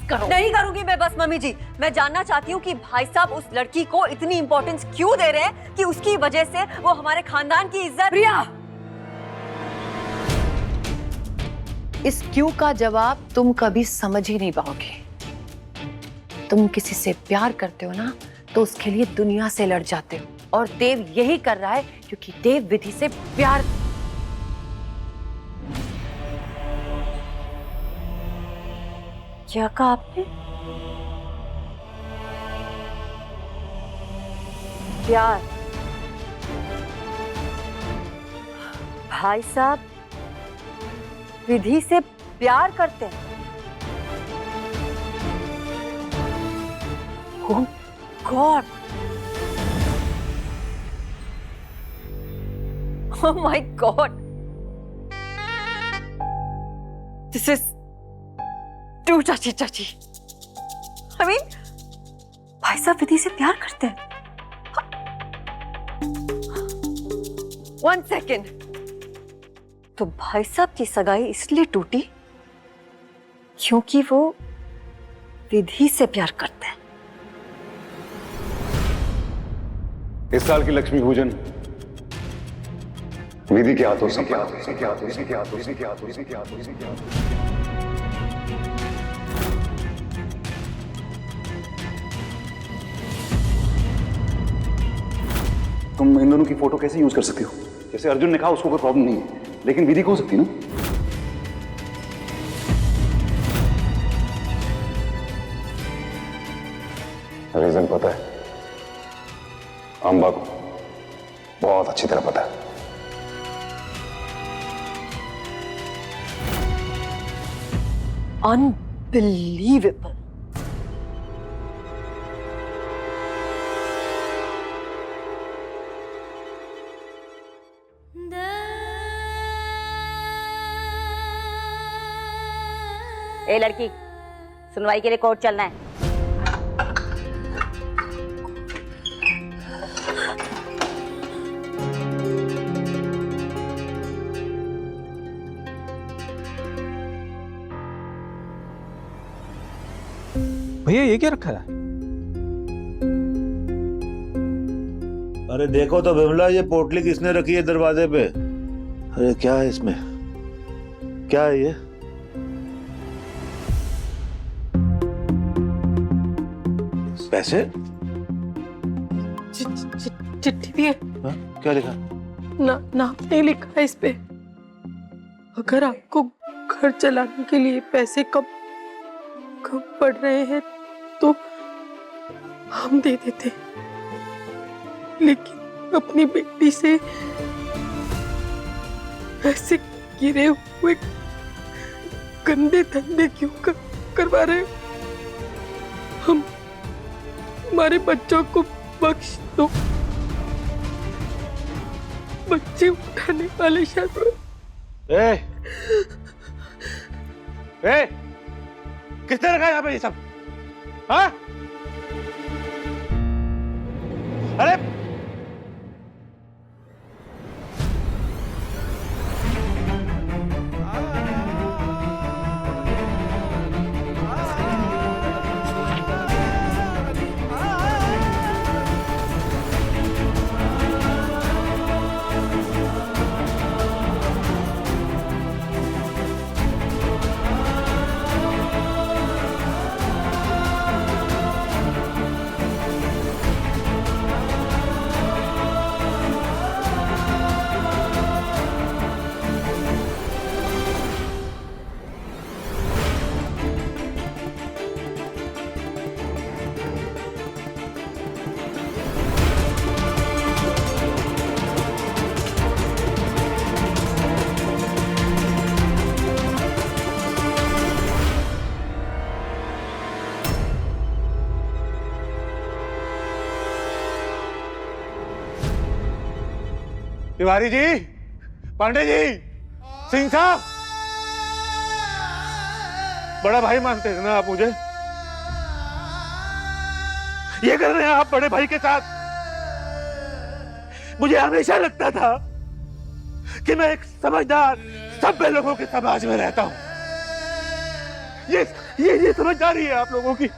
करो। नहीं करूंगी मैं बस मम्मी जी। मैं जानना चाहती हूँ कि भाई साहब उस लड़की को इतनी इंपॉर्टेंस क्यों दे रहे हैं कि उसकी वजह से वो हमारे खानदान की इज्जत। प्रिया, इस क्यों का जवाब तुम कभी समझ ही नहीं पाओगे। तुम किसी से प्यार करते हो ना तो उसके लिए दुनिया से लड़ जाते हो, और देव यही कर रहा है क्योंकि देव विधि से प्यार। क्या कहा आपने? प्यार? भाई साहब विधि से प्यार करते हैं? Oh God! Oh my God! This is too touchy. I mean, भाई साहब विधि से प्यार करते हैं? One second. तो भाई साहब की सगाई इसलिए टूटी क्योंकि वो विधि से प्यार करते हैं। इस साल की लक्ष्मी पूजन विधि के हाथों से तुम इन दोनों की फोटो कैसे यूज कर सकती हो? जैसे अर्जुन ने कहा उसको कोई प्रॉब्लम नहीं है, लेकिन विधि को हो सकती है ना। रीजन पता है? अंबा को बहुत अच्छी तरह पता है। Unbelievable. ए लड़की, सुनवाई के लिए कोर्ट चलना है। भैया ये क्या रखा है? अरे देखो तो विमला, ये पोटली किसने रखी है दरवाजे पे? अरे क्या है इसमें? क्या है ये? पैसे? चिट्ठी भी है। हाँ? क्या लिखा? नाम नहीं लिखा है इस पे। अगर आपको घर चलाने के लिए पैसे कम पड़ रहे हैं तो हम दे देते, लेकिन अपनी बेटी से ऐसे गिरे हुए गंदे धंधे क्यों करवा रहे? हमारे बच्चों को बख्श दो। बच्चे उठाने वाले शायद। किसने रखा यहाँ पे ये सब? हाँ? अरे तिवारी जी, पांडे जी, सिंह साहब, बड़ा भाई मानते हैं ना आप मुझे? ये कर रहे हैं आप बड़े भाई के साथ। मुझे हमेशा लगता था कि मैं एक समझदार सभ्य लोगों के समाज में रहता हूं। ये समझदारी है आप लोगों की।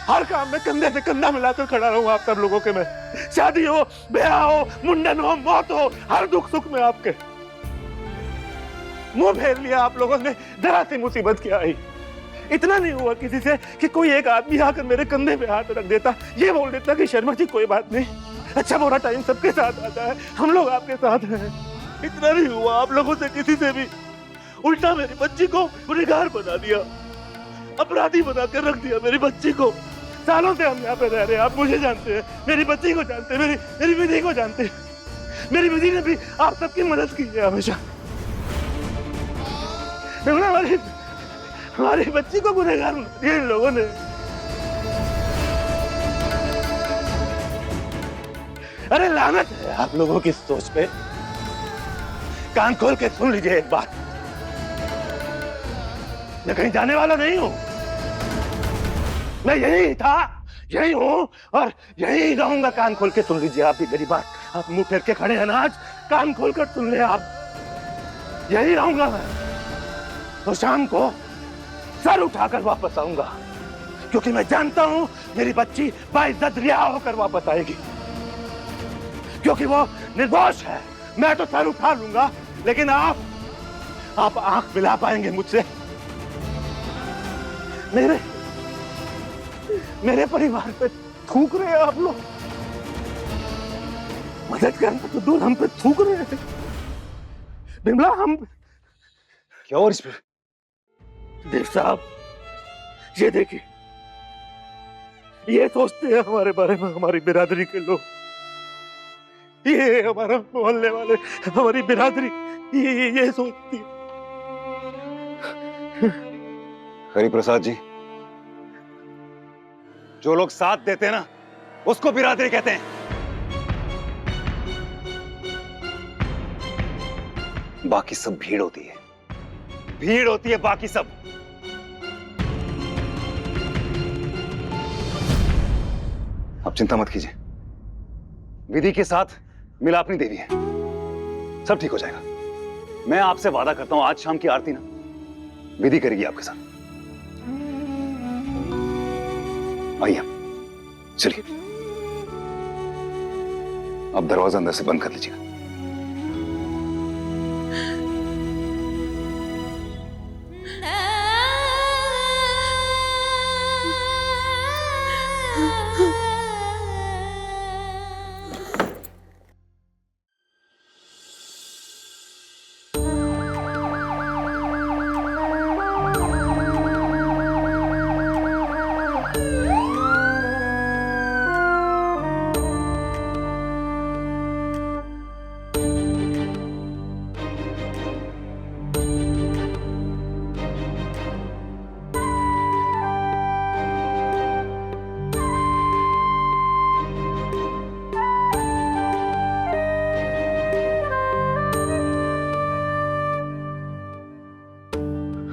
हर काम में कंधे से कंधा मिलाकर खड़ा रहूंगा आप सब लोगों के मैं। शादी हो, ब्याह हो, मुंडन हो, मौत हो, हर दुख सुख में आपके। मुंह फेर लिया आप लोगों ने, जरा सी मुसीबत क्या आई। इतना नहीं हुआ किसी से कि कोई एक आदमी आकर मेरे कंधे पे हाथ रख देता, ये बोल देता कि शर्मा जी कोई बात नहीं, अच्छा बुरा टाइम सबके साथ आता है, हम लोग आपके साथ हैं। इतना नहीं हुआ आप लोगों से किसी से भी। उल्टा मेरी बच्ची को गुनहगार बना दिया, अपराधी बनाकर रख दिया मेरी बच्ची को। सालों से हम यहाँ पे रह रहे हैं, आप मुझे जानते हैं, मेरी बच्ची को जानते हैं, मेरी विधि को जानते हैं। मेरी विधि ने भी आप सबकी मदद की है हमेशा। हमारी बच्ची को गुनहगार बना दिया इन लोगों ने। अरे लानत है आप लोगों की सोच पे। कान खोल के सुन लीजिए एक बात, मैं कहीं जाने वाला नहीं हूं। मैं यही था, यही हूं और यही रहूंगा। कान खोल के सुन लीजिए आप भी मेरी बात। आप मुंह फेर के खड़े हैं ना आज, कान खोल कर सुन ले आप। यही रहूंगा मैं, तो शाम को सर उठाकर वापस आऊंगा, क्योंकि मैं जानता हूं मेरी बच्ची बाइज्जत रिहा होकर वापस आएगी, क्योंकि वो निर्दोष है। मैं तो सर उठा लूंगा, लेकिन आप आंख मिला पाएंगे मुझसे? मेरे परिवार पे थूक रहे हैं आप लोग। मदद करना तो दूर, हम पे थूक रहे हैं। बिमला, हम क्या और इस पे? देव साहब, ये देखिए, ये सोचते हैं हमारे बारे में हमारी बिरादरी के लोग। ये हमारा मोहल्ले वाले, हमारी बिरादरी ये सोचती है। हरिप्रसाद जी, जो लोग साथ देते हैं ना, उसको बिरादरी कहते हैं। बाकी सब भीड़ होती है, भीड़ होती है बाकी सब। आप चिंता मत कीजिए, विधि के साथ मिलापनी देवी है, सब ठीक हो जाएगा। मैं आपसे वादा करता हूं, आज शाम की आरती ना विधि करेगी आपके साथ। आइए, चलिए। अब दरवाजा अंदर से बंद कर लीजिएगा।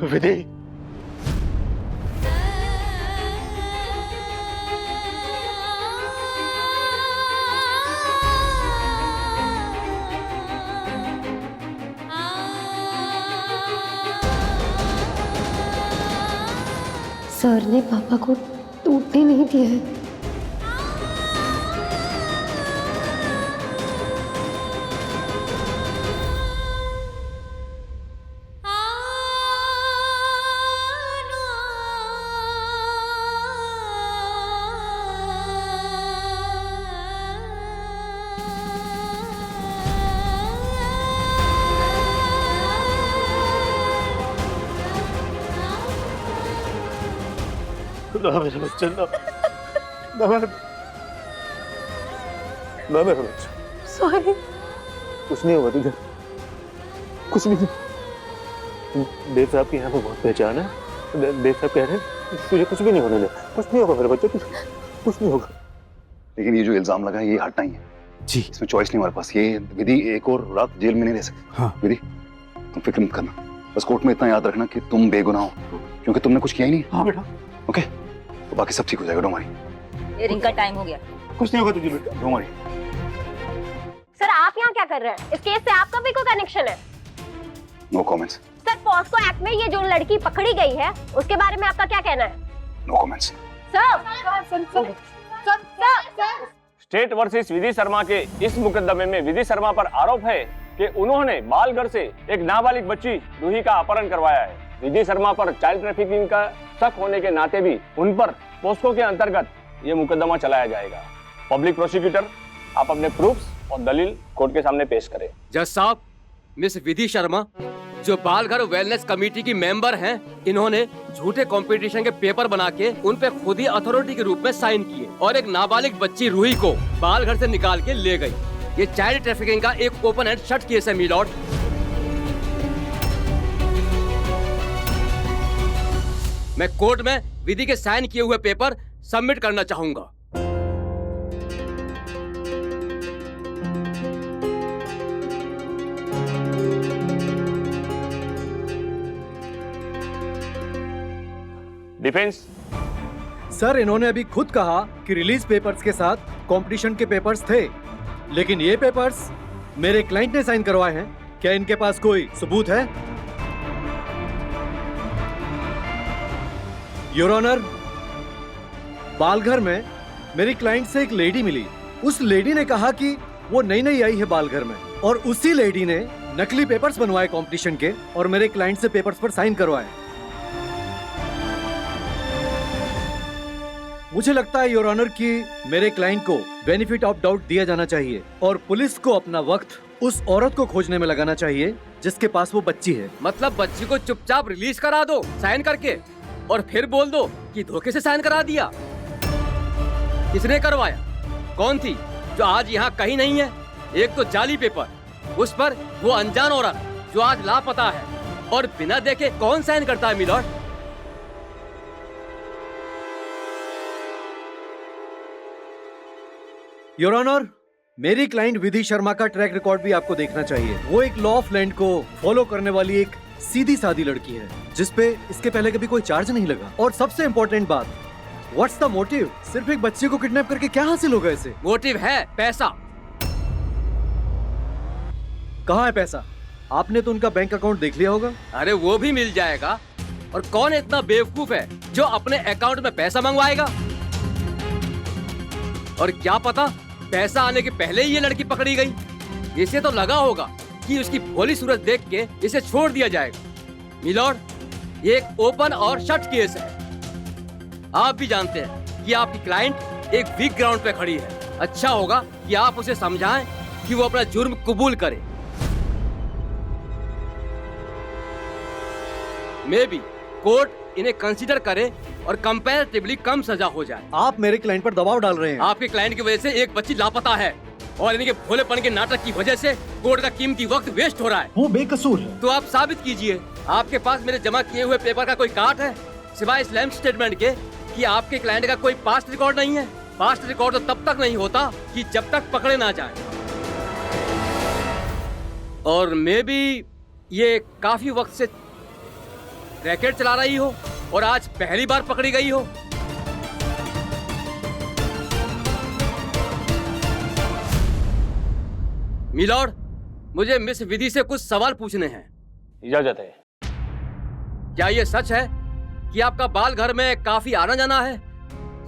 विधि, सर ने पापा को टूटने नहीं दिया है। ना मेरा बच्चा, ना मेरा बच्चा। सॉरी। कुछ नहीं होगा तुझे, कुछ नहीं। देव साहब की यहाँ पे बहुत पहचान है। देव साहब कह रहे हैं तुझे कुछ भी नहीं होने दे, कुछ नहीं होगा मेरे बच्चे, कुछ नहीं होगा। लेकिन ये जो इल्जाम लगा है, ये हटना ही है जी। इसमें चॉइस नहीं हमारे पास। ये विधि एक और रात जेल में नहीं रह सकती। हाँ। विधि, तुम फिक्र मत करना, बस कोर्ट में इतना याद रखना कि तुम बेगुनाह हो, क्योंकि तुमने कुछ किया ही नहीं। हाँ बेटा। ओके, तो बाकी सब ठीक हो जाएगा। Don't worry. हियरिंग का टाइम हो गया। कुछ नहीं होगा तुझे बेटा, डोंट वरी। सर, आप यहाँ क्या कर रहे हैं? इस केस से आपका भी कोई कनेक्शन है? No comments. Sir POCSO act में ये जो लड़की पकड़ी गई है उसके बारे में आपका क्या कहना है? No comments. Sir state versus Vidhi Sharma के इस मुकदमे में विधि शर्मा पर आरोप है कि उन्होंने बालघर से एक नाबालिग बच्ची रूही का अपहरण करवाया है। विधि शर्मा पर चाइल्ड ट्रैफिकिंग का शक होने के नाते भी उन पर पोस्को के अंतर्गत ये मुकदमा चलाया जाएगा। पब्लिक प्रोसिक्यूटर, आप अपने प्रूफ्स और दलील कोर्ट के सामने पेश करें। जज साहब, मिस विधि शर्मा जो बालघर वेलनेस कमेटी की मेंबर हैं, इन्होंने झूठे कंपटीशन के पेपर बना के उन पे खुद ही अथॉरिटी के रूप में साइन किए और एक नाबालिग बच्ची रूही को बालघर से निकाल के ले गई। ये चाइल्ड ट्रैफिकिंग का एक ओपन एंड शट केस है मिलॉर्ड। मैं कोर्ट में विधि के साइन किए हुए पेपर सबमिट करना चाहूंगा। डिफेंस। सर, इन्होंने अभी खुद कहा कि रिलीज पेपर्स के साथ कंपटीशन के पेपर्स थे, लेकिन ये पेपर्स मेरे क्लाइंट ने साइन करवाए हैं। क्या इनके पास कोई सबूत है? योर ऑनर, बालघर में मेरी क्लाइंट से एक लेडी मिली। उस लेडी ने कहा कि वो नई नई आई है बालघर में, और उसी लेडी ने नकली पेपर्स बनवाए कंपटीशन के और मेरे क्लाइंट से पेपर्स पर साइन करवाए। मुझे लगता है योर ऑनर कि मेरे क्लाइंट को बेनिफिट ऑफ डाउट दिया जाना चाहिए और पुलिस को अपना वक्त उस औरत को खोजने में लगाना चाहिए जिसके पास वो बच्ची है। मतलब बच्ची को चुपचाप रिलीज करा दो साइन करके, और फिर बोल दो कि धोखे से साइन करा दिया। किसने करवाया? कौन थी जो आज यहाँ कहीं नहीं है? एक तो जाली पेपर, उस पर वो अनजान औरत जो आज लापता है, और बिना देखे कौन साइन करता है मिलॉर्ड? योर ऑनर, मेरी क्लाइंट विधि शर्मा का ट्रैक रिकॉर्ड भी आपको देखना चाहिए। वो एक लॉ ऑफ लैंड को फॉलो करने वाली एक सीधी सादी लड़की है जिसपे इसके पहले कभी कोई चार्ज नहीं लगा। और सबसे इम्पोर्टेंट बात, व्हाट्स द मोटिव? सिर्फ एक बच्चे को किडनैप करके क्या हासिल होगा इसे? मोटिव है पैसा। कहाँ है पैसा? आपने तो उनका बैंक अकाउंट देख लिया होगा। अरे वो भी मिल जाएगा। और कौन इतना बेवकूफ है जो अपने अकाउंट में पैसा मंगवाएगा? और क्या पता पैसा आने के पहले ही ये लड़की पकड़ी गई। इसे तो लगा होगा कि उसकी भोली सूरत देख के इसे छोड़ दिया जाएगा। मिलॉर्ड, ये एक ओपन और शट केस है। आप भी जानते हैं कि आपकी क्लाइंट एक वीक ग्राउंड पे खड़ी है। अच्छा होगा कि आप उसे समझाएं कि वो अपना जुर्म कबूल करे। मे बी कोर्ट इन्हें कंसीडर करे और कंपैरेटिवली कम सजा हो जाए। आप मेरे क्लाइंट पर दबाव डाल रहे हैं। आपके क्लाइंट की वजह से एक बच्ची लापता है और इनके भोलेपन के नाटक की वजह से कोर्ट का कीमती वक्त वेस्ट हो रहा है। वो बेकसूर है। तो आप साबित कीजिए। आपके पास मेरे जमा किए हुए पेपर का कोई काट है सिवाय इस लैंप स्टेटमेंट के कि आपके क्लाइंट का कोई पास्ट रिकॉर्ड नहीं है? पास्ट रिकॉर्ड तो तब तक नहीं होता कि जब तक पकड़े ना जाए। और मे बी ये काफी वक्त से रैकेट चला रही हो और आज पहली बार पकड़ी गई हो। मिलॉर्ड, मुझे मिस विधि से कुछ सवाल पूछने हैं। इजाजत है। क्या ये सच है कि आपका बाल घर में काफी आना जाना है?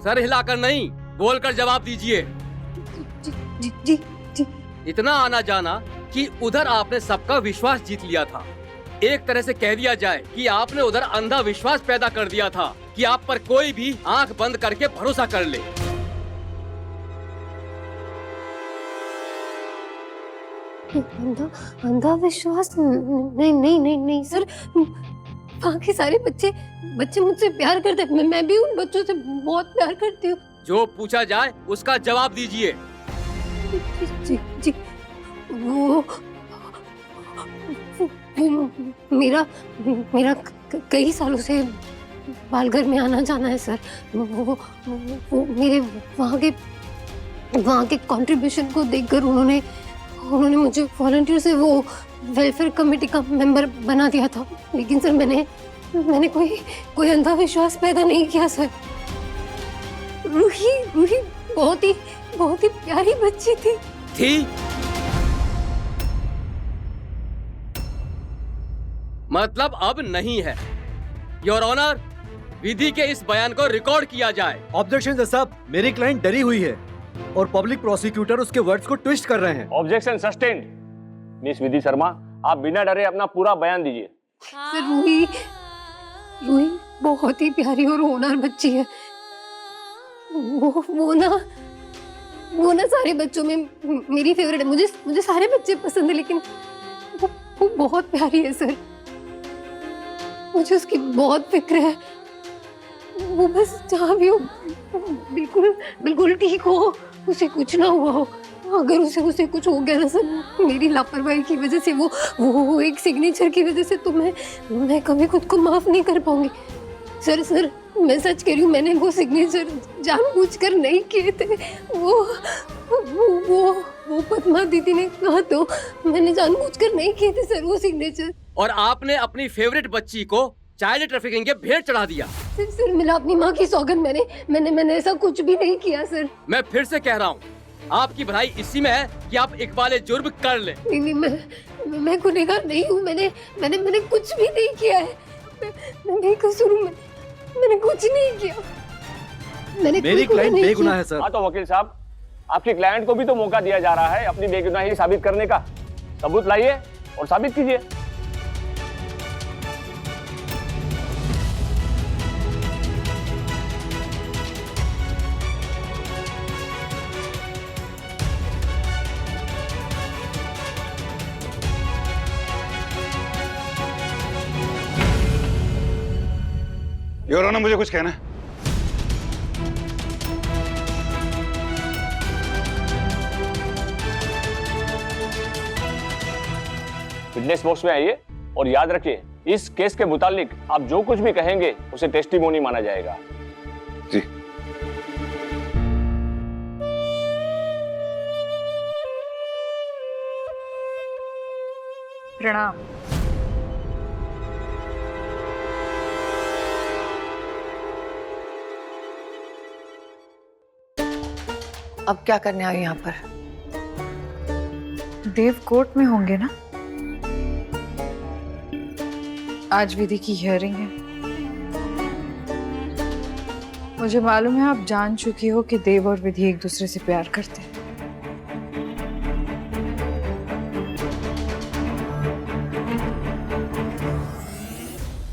सर हिलाकर नहीं, बोलकर जवाब दीजिए। जी जी जी। इतना आना जाना कि उधर आपने सबका विश्वास जीत लिया था। एक तरह से कह दिया जाए कि आपने उधर अंधा विश्वास पैदा कर दिया था कि आप पर कोई भी आंख बंद करके भरोसा कर ले। अंधा विश्वास? नहीं नहीं नहीं नहीं सर, बाकी सारे बच्चे मुझसे प्यार करते हैं। मैं भी उन बच्चों से बहुत प्यार करती हूँ। जो पूछा जाए उसका जवाब दीजिए। जी जी। वो मेरा कई सालों से बालघर में आना जाना है सर। वो मेरे वहाँ के कंट्रीब्यूशन को देखकर उन्होंने मुझे वॉलंटियर से वो वेलफेयर कमेटी का मेंबर बना दिया था। लेकिन सर मैंने कोई अंधा विश्वास पैदा नहीं किया सर। रूही बहुत ही प्यारी बच्ची थी। मतलब अब नहीं है। योर ऑनर, विधि के इस बयान को रिकॉर्ड किया जाए। ऑब्जेक्शन जज साहब, मेरी क्लाइंट डरी हुई है और पब्लिक प्रोसिक्यूटर उसके वर्ड्स को ट्विस्ट कर रहे हैं। Objection sustained. मिस विधि शर्मा, आप बिना डरे अपना पूरा बयान दीजिए। सर रूही बहुत ही प्यारी और होनहार बच्ची है। वो ना सारे बच्चों में मेरी फेवरेट है। मुझे सारे बच्चे पसंद है, लेकिन वो बहुत प्यारी है सर। मुझे उसकी बहुत फिक्र है। वो बस जहाँ भी हो बिल्कुल ठीक हो, उसे कुछ ना हुआ हो। अगर उसे कुछ हो गया ना सर, मेरी लापरवाही की वजह से, वो एक सिग्नेचर की वजह से, तो मैं कभी खुद को माफ नहीं कर पाऊंगी। सर मैं सच कह रही हूँ, मैंने वो सिग्नेचर जानबूझकर नहीं किए थे। वो पद्मा दीदी ने कहा तो मैंने जानबूझकर नहीं किए थे सर वो सिग्नेचर। और आपने अपनी फेवरेट बच्ची को चाइल्ड ट्रैफिकिंग के भेंट चढ़ा दिया। सर मिला अपनी माँ की सौगंध, मैंने ऐसा कुछ भी नहीं किया सर। मैं फिर से कह रहा हूँ, आपकी भलाई इसी में है कि आप इकबाल जुर्म कर ले। नहीं, मैं गुनहगार नहीं हूँ। मैंने कुछ भी नहीं किया है। मैं बेकसूर हूँ। मैंने कुछ नहीं किया। मेरी क्लाइंट बेगुनाह है सर। हाँ तो वकील साहब, आपकी क्लाइंट को भी तो मौका दिया जा रहा है अपनी बेगुनाही साबित करने का। सबूत लाइए और साबित कीजिए। योर ऑनर, मुझे कुछ कहना है। विटनेस बॉक्स में आइए और याद रखिए, इस केस के मुतालिक आप जो कुछ भी कहेंगे उसे टेस्टिमोनी माना जाएगा। जी। प्रणाम। अब क्या करने आई यहाँ पर? देव कोर्ट में होंगे ना? आज विधि की हियरिंग है। मुझे मालूम है आप जान चुकी हो कि देव और विधि एक दूसरे से प्यार करते हैं।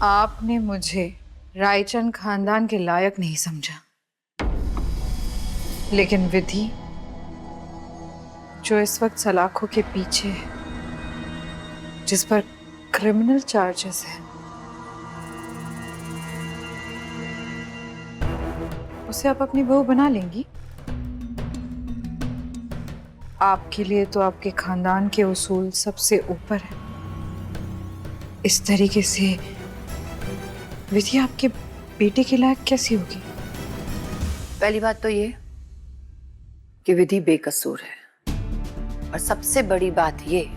आपने मुझे रायचंद खानदान के लायक नहीं समझा, लेकिन विधि जो इस वक्त सलाखों के पीछे है, जिस पर क्रिमिनल चार्जेस हैं, उसे आप अपनी बहू बना लेंगी? आपके लिए तो आपके खानदान के उसूल सबसे ऊपर है। इस तरीके से विधि आपके बेटे के लायक कैसी होगी? पहली बात तो ये कि विधि बेकसूर है, और सबसे बड़ी बात ये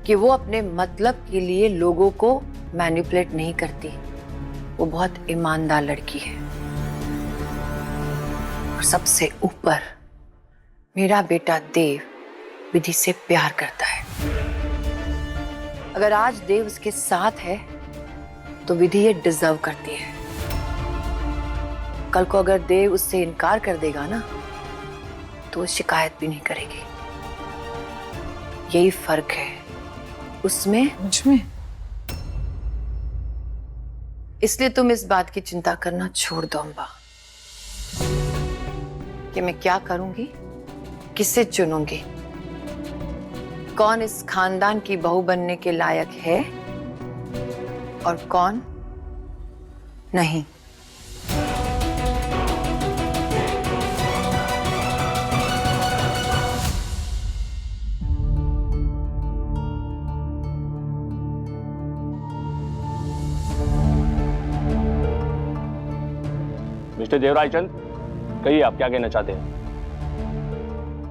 कि वो अपने मतलब के लिए लोगों को मैनिपुलेट नहीं करती। वो बहुत ईमानदार लड़की है। और सबसे ऊपर मेरा बेटा देव विधि से प्यार करता है। अगर आज देव उसके साथ है तो विधि ये डिजर्व करती है। कल को अगर देव उससे इनकार कर देगा ना, तो वो शिकायत भी नहीं करेगी। यही फर्क है उसमें मुझमें। इसलिए तुम इस बात की चिंता करना छोड़ दो अम्बा, कि मैं क्या करूंगी, किसे चुनूंगी, कौन इस खानदान की बहू बनने के लायक है और कौन नहीं। मिस्टर देवरायचंद, कहिए आप क्या कहना चाहते हैं?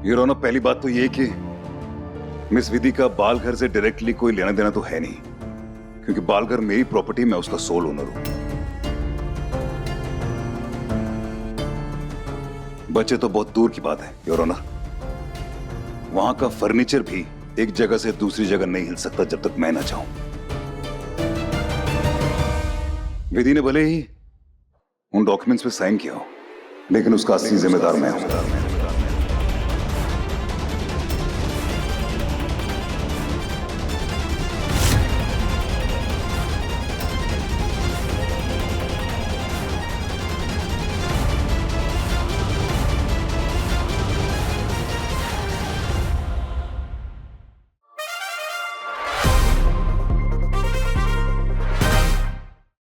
योर ऑनर, पहली बात तो ये कि मिस विधि का बालघर से डायरेक्टली कोई लेना देना तो है नहीं, क्योंकि बालघर मेरी प्रॉपर्टी, मैं उसका सोल ओनर हूं। बच्चे तो बहुत दूर की बात है योर ऑनर। वहां का फर्नीचर भी एक जगह से दूसरी जगह नहीं हिल सकता जब तक मैं ना चाहूं। विधि ने भले ही उन डॉक्यूमेंट्स पे साइन किया हो, लेकिन उसका असली जिम्मेदार मैं हूं।